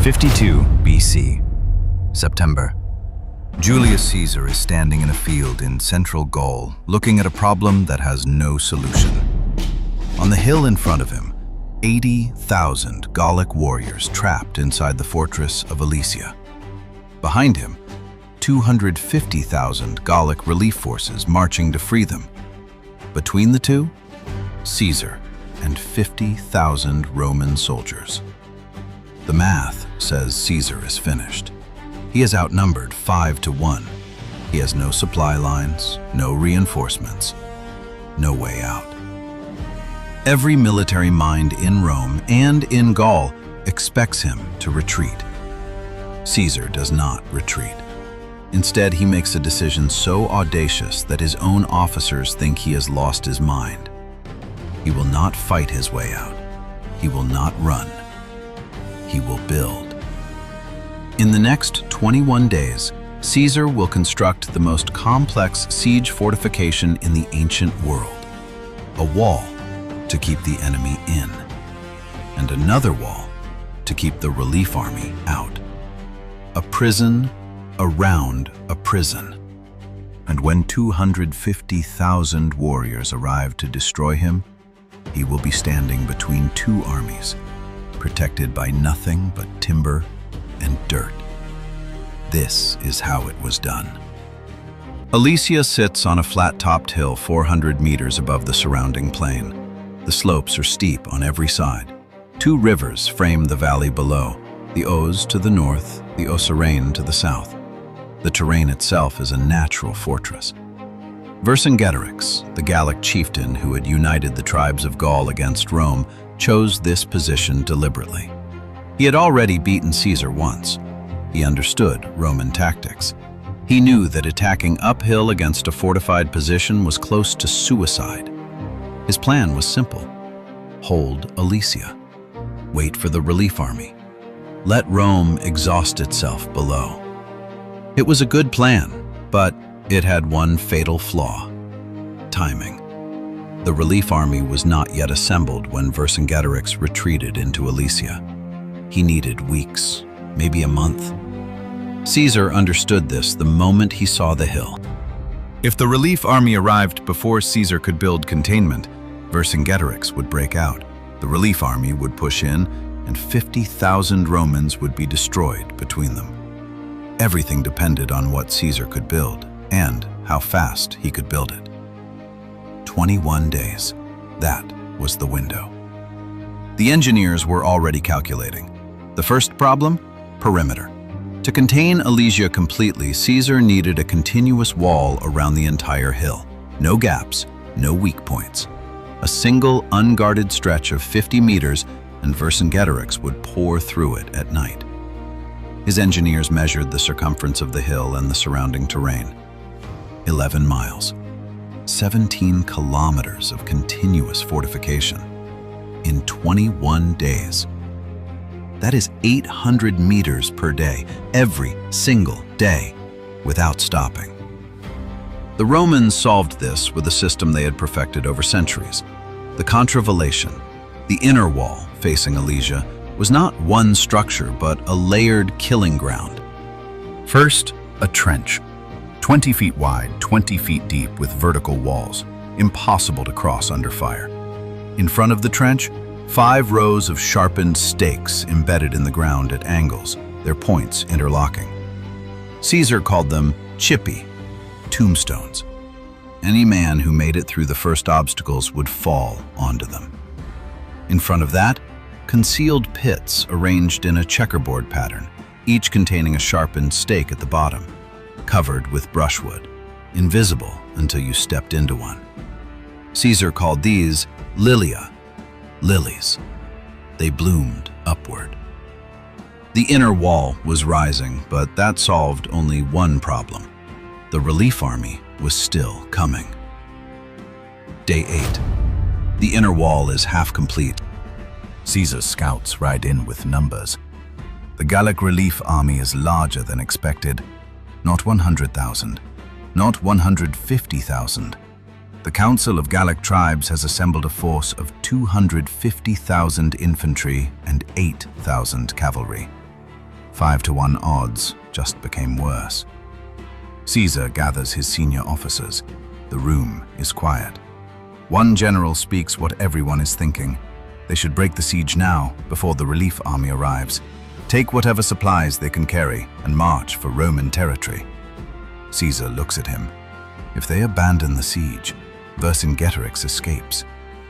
52 BC, September. Julius Caesar is standing in a field in central Gaul, looking at a problem that has no solution. On the hill in front of him, 80,000 Gallic warriors trapped inside the fortress of Alesia. Behind him, 250,000 Gallic relief forces marching to free them. Between the two, Caesar and 50,000 Roman soldiers. The math says Caesar is finished. He is outnumbered 5-1. He has no supply lines, no reinforcements, no way out. Every military mind in Rome and in Gaul expects him to retreat. Caesar does not retreat. Instead, he makes a decision so audacious that his own officers think he has lost his mind. He will not fight his way out. He will not run. He will build. In the next 21 days, Caesar will construct the most complex siege fortification in the ancient world. A wall to keep the enemy in, and another wall to keep the relief army out. A prison around a prison. And when 250,000 warriors arrive to destroy him, he will be standing between two armies, protected by nothing but timber and dirt. This is how it was done. Alesia sits on a flat-topped hill 400 meters above the surrounding plain. The slopes are steep on every side. Two rivers frame the valley below, the Ouse to the north, the Osirene to the south. The terrain itself is a natural fortress. Vercingetorix, the Gallic chieftain who had united the tribes of Gaul against Rome, chose this position deliberately. He had already beaten Caesar once. He understood Roman tactics. He knew that attacking uphill against a fortified position was close to suicide. His plan was simple. Hold Alesia. Wait for the relief army. Let Rome exhaust itself below. It was a good plan, but it had one fatal flaw: timing. The relief army was not yet assembled when Vercingetorix retreated into Alesia. He needed weeks, maybe a month. Caesar understood this the moment he saw the hill. If the relief army arrived before Caesar could build containment, Vercingetorix would break out. The relief army would push in, and 50,000 Romans would be destroyed between them. Everything depended on what Caesar could build and how fast he could build it. 21 days. That was the window. The engineers were already calculating. The first problem? Perimeter. To contain Alesia completely, Caesar needed a continuous wall around the entire hill. No gaps, no weak points. A single unguarded stretch of 50 meters, and Vercingetorix would pour through it at night. His engineers measured the circumference of the hill and the surrounding terrain. 11 miles. 17 kilometers of continuous fortification. In 21 days. That is 800 meters per day, every single day, without stopping. The Romans solved this with a system they had perfected over centuries. The contravallation, the inner wall facing Alesia, was not one structure but a layered killing ground. First, a trench. 20 feet wide, 20 feet deep with vertical walls, impossible to cross under fire. In front of the trench, 5 rows of sharpened stakes embedded in the ground at angles, their points interlocking. Caesar called them chippy, tombstones. Any man who made it through the first obstacles would fall onto them. In front of that, concealed pits arranged in a checkerboard pattern, each containing a sharpened stake at the bottom, covered with brushwood, invisible until you stepped into one. Caesar called these lilia, lilies. They bloomed upward. The inner wall was rising, but that solved only one problem. The relief army was still coming. Day 8. The inner wall is half complete. Caesar's scouts ride in with numbers. The Gallic relief army is larger than expected. Not 100,000, not 150,000. The Council of Gallic Tribes has assembled a force of 250,000 infantry and 8,000 cavalry. 5-to-1 odds just became worse. Caesar gathers his senior officers. The room is quiet. One general speaks what everyone is thinking. They should break the siege now, before the relief army arrives. Take whatever supplies they can carry and march for Roman territory. Caesar looks at him. If they abandon the siege, Vercingetorix escapes.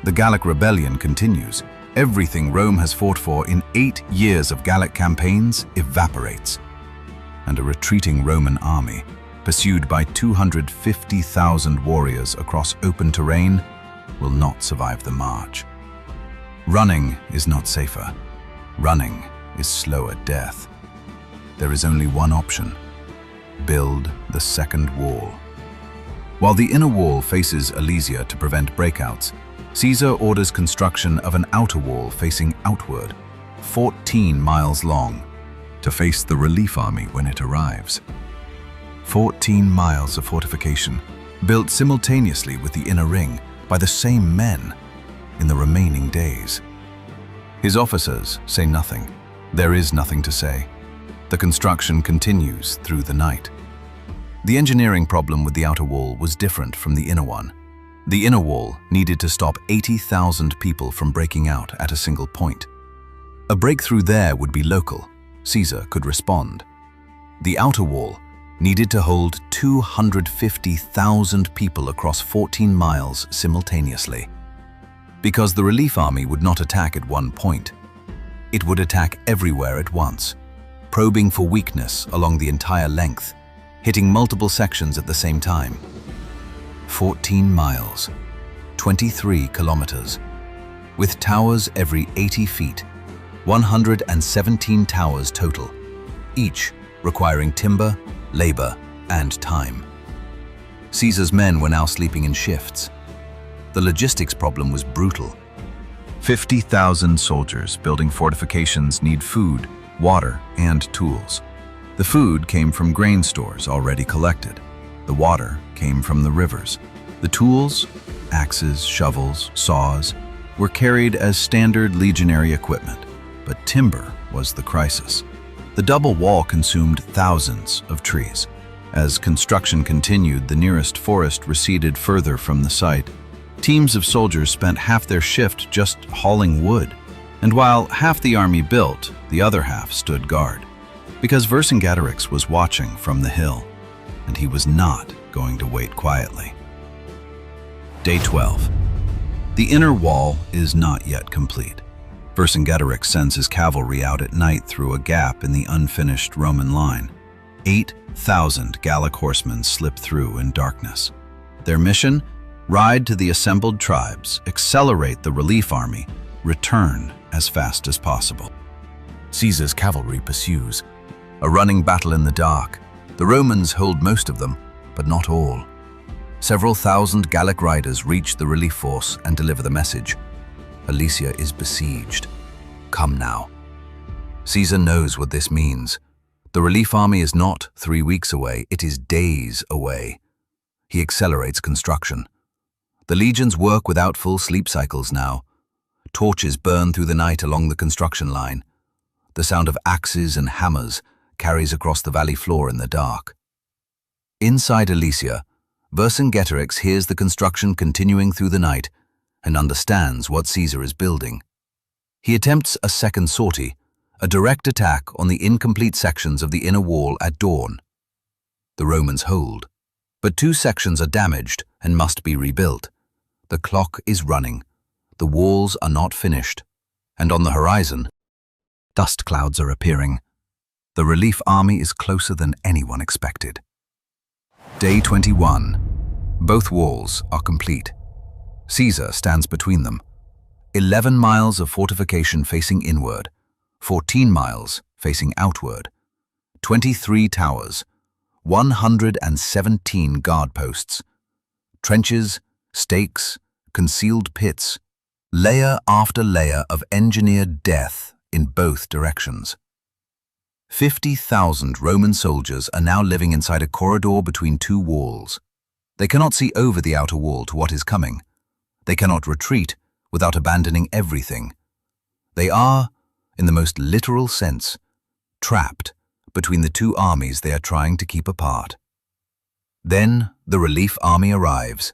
The Gallic rebellion continues. Everything Rome has fought for in 8 years of Gallic campaigns evaporates. And a retreating Roman army, pursued by 250,000 warriors across open terrain, will not survive the march. Running is not safer. Running is slower death. There is only one option: build the second wall. While the inner wall faces Alesia to prevent breakouts, Caesar orders construction of an outer wall facing outward, 14 miles long, to face the relief army when it arrives. 14 miles of fortification, built simultaneously with the inner ring by the same men in the remaining days. His officers say nothing. There is nothing to say. The construction continues through the night. The engineering problem with the outer wall was different from the inner one. The inner wall needed to stop 80,000 people from breaking out at a single point. A breakthrough there would be local. Caesar could respond. The outer wall needed to hold 250,000 people across 14 miles simultaneously. Because the relief army would not attack at one point. It would attack everywhere at once, probing for weakness along the entire length, hitting multiple sections at the same time. 14 miles, 23 kilometers, with towers every 80 feet, 117 towers total, each requiring timber, labor, and time. Caesar's men were now sleeping in shifts. The logistics problem was brutal. 50,000 soldiers building fortifications need food, water, and tools. The food came from grain stores already collected. The water came from the rivers. The tools, axes, shovels, saws, were carried as standard legionary equipment, but timber was the crisis. The double wall consumed thousands of trees. As construction continued, the nearest forest receded further from the site. Teams of soldiers spent half their shift just hauling wood, and while half the army built, the other half stood guard. Because Vercingetorix was watching from the hill, and he was not going to wait quietly. Day 12. The inner wall is not yet complete. Vercingetorix sends his cavalry out at night through a gap in the unfinished Roman line. 8,000 Gallic horsemen slip through in darkness. Their mission? Ride to the assembled tribes, accelerate the relief army, return as fast as possible. Caesar's cavalry pursues. A running battle in the dark. The Romans hold most of them, but not all. Several thousand Gallic riders reach the relief force and deliver the message. Alesia is besieged. Come now. Caesar knows what this means. The relief army is not 3 weeks away, it is days away. He accelerates construction. The legions work without full sleep cycles now. Torches burn through the night along the construction line. The sound of axes and hammers carries across the valley floor in the dark. Inside Alesia, Vercingetorix hears the construction continuing through the night and understands what Caesar is building. He attempts a second sortie, a direct attack on the incomplete sections of the inner wall at dawn. The Romans hold, but 2 sections are damaged and must be rebuilt. The clock is running, the walls are not finished, and on the horizon, dust clouds are appearing. The relief army is closer than anyone expected. Day 21. Both walls are complete. Caesar stands between them. 11 miles of fortification facing inward, 14 miles facing outward, 23 towers, 117 guard posts, trenches, stakes, concealed pits, layer after layer of engineered death in both directions. 50,000 Roman soldiers are now living inside a corridor between 2 walls. They cannot see over the outer wall to what is coming. They cannot retreat without abandoning everything. They are, in the most literal sense, trapped between the two armies they are trying to keep apart. Then the relief army arrives.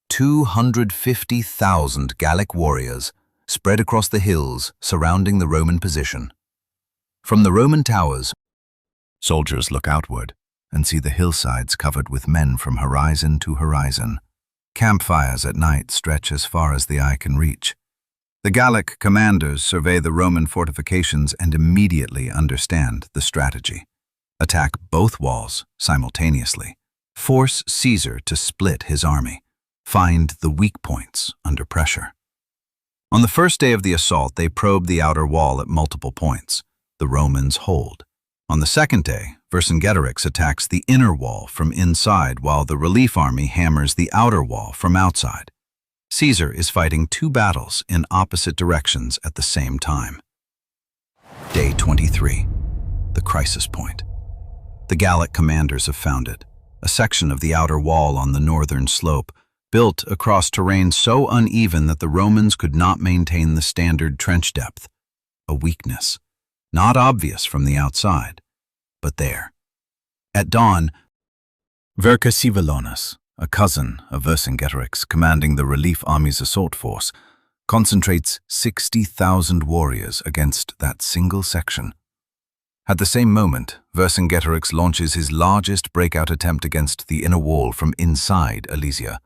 250,000 Gallic warriors spread across the hills surrounding the Roman position. From the Roman towers, soldiers look outward and see the hillsides covered with men from horizon to horizon. Campfires at night stretch as far as the eye can reach. The Gallic commanders survey the Roman fortifications and immediately understand the strategy. Attack both walls simultaneously. Force Caesar to split his army. Find the weak points under pressure. On the first day of the assault, they probe the outer wall at multiple points. The Romans hold. On the second day, Vercingetorix attacks the inner wall from inside while the relief army hammers the outer wall from outside. Caesar is fighting two battles in opposite directions at the same time. Day 23. The crisis point. The Gallic commanders have found it, a section of the outer wall on the northern slope, built across terrain so uneven that the Romans could not maintain the standard trench depth. A weakness, not obvious from the outside, but there. At dawn, Vercingetorix, a cousin of Vercingetorix commanding the relief army's assault force, concentrates 60,000 warriors against that single section. At the same moment, Vercingetorix launches his largest breakout attempt against the inner wall from inside Alesia.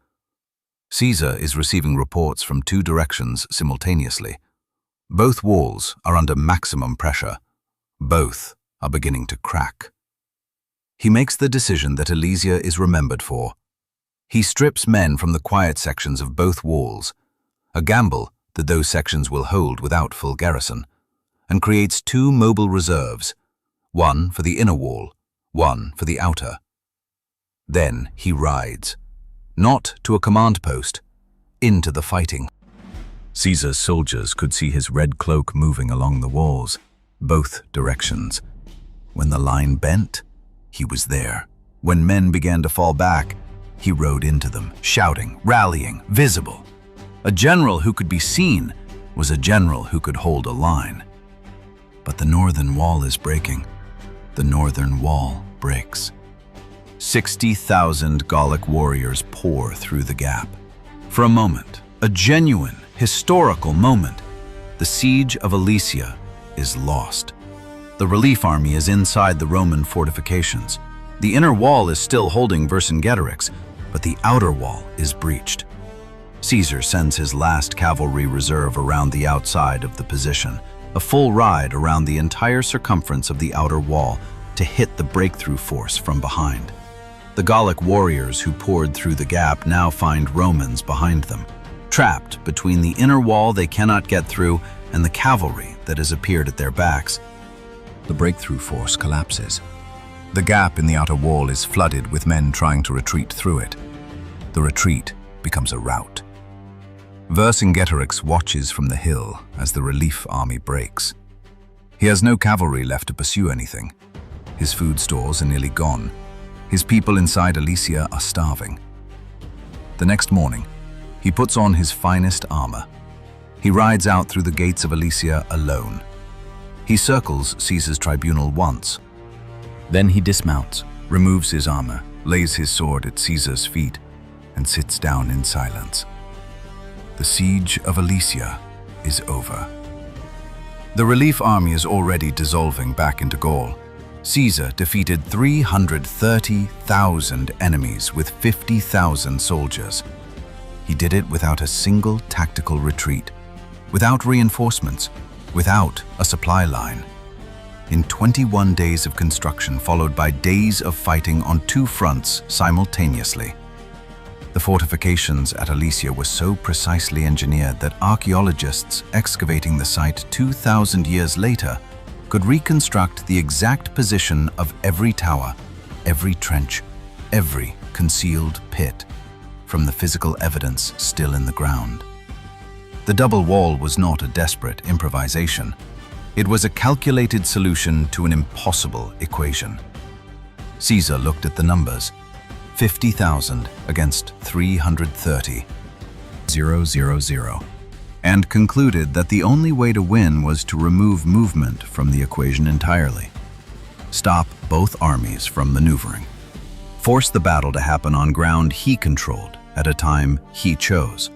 Caesar is receiving reports from two directions simultaneously. Both walls are under maximum pressure. Both are beginning to crack. He makes the decision that Alesia is remembered for. He strips men from the quiet sections of both walls, a gamble that those sections will hold without full garrison, and creates two mobile reserves, one for the inner wall, one for the outer. Then he rides, not to a command post, into the fighting. Caesar's soldiers could see his red cloak moving along the walls, both directions. When the line bent, he was there. When men began to fall back, he rode into them, shouting, rallying, visible. A general who could be seen was a general who could hold a line. But the northern wall is breaking. The northern wall breaks. 60,000 Gallic warriors pour through the gap. For a moment, a genuine, historical moment, the siege of Alesia is lost. The relief army is inside the Roman fortifications. The inner wall is still holding Vercingetorix, but the outer wall is breached. Caesar sends his last cavalry reserve around the outside of the position, a full ride around the entire circumference of the outer wall to hit the breakthrough force from behind. The Gallic warriors who poured through the gap now find Romans behind them, trapped between the inner wall they cannot get through and the cavalry that has appeared at their backs. The breakthrough force collapses. The gap in the outer wall is flooded with men trying to retreat through it. The retreat becomes a rout. Vercingetorix watches from the hill as the relief army breaks. He has no cavalry left to pursue anything. His food stores are nearly gone. His people inside Alesia are starving. The next morning, he puts on his finest armor. He rides out through the gates of Alesia alone. He circles Caesar's tribunal once. Then he dismounts, removes his armor, lays his sword at Caesar's feet, and sits down in silence. The siege of Alesia is over. The relief army is already dissolving back into Gaul. Caesar defeated 330,000 enemies with 50,000 soldiers. He did it without a single tactical retreat, without reinforcements, without a supply line. In 21 days of construction, followed by days of fighting on two fronts simultaneously. The fortifications at Alesia were so precisely engineered that archaeologists excavating the site 2,000 years later could reconstruct the exact position of every tower, every trench, every concealed pit, from the physical evidence still in the ground. The double wall was not a desperate improvisation. It was a calculated solution to an impossible equation. Caesar looked at the numbers, 50,000 against 330,000, and concluded that the only way to win was to remove movement from the equation entirely. stop both armies from maneuvering, force the battle to happen on ground he controlled at a time he chose.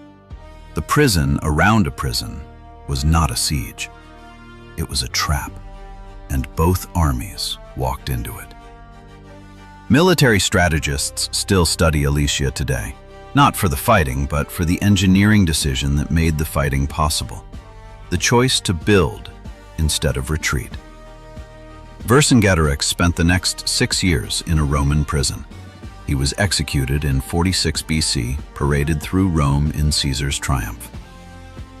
The prison around a prison was not a siege. It was a trap, and both armies walked into it. Military strategists still study Alesia today, not for the fighting, but for the engineering decision that made the fighting possible. The choice to build instead of retreat. Vercingetorix spent the next 6 years in a Roman prison. He was executed in 46 BC, paraded through Rome in Caesar's triumph.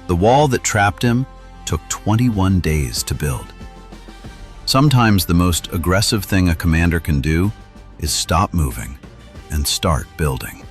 The wall that trapped him took 21 days to build. Sometimes the most aggressive thing a commander can do is stop moving and start building.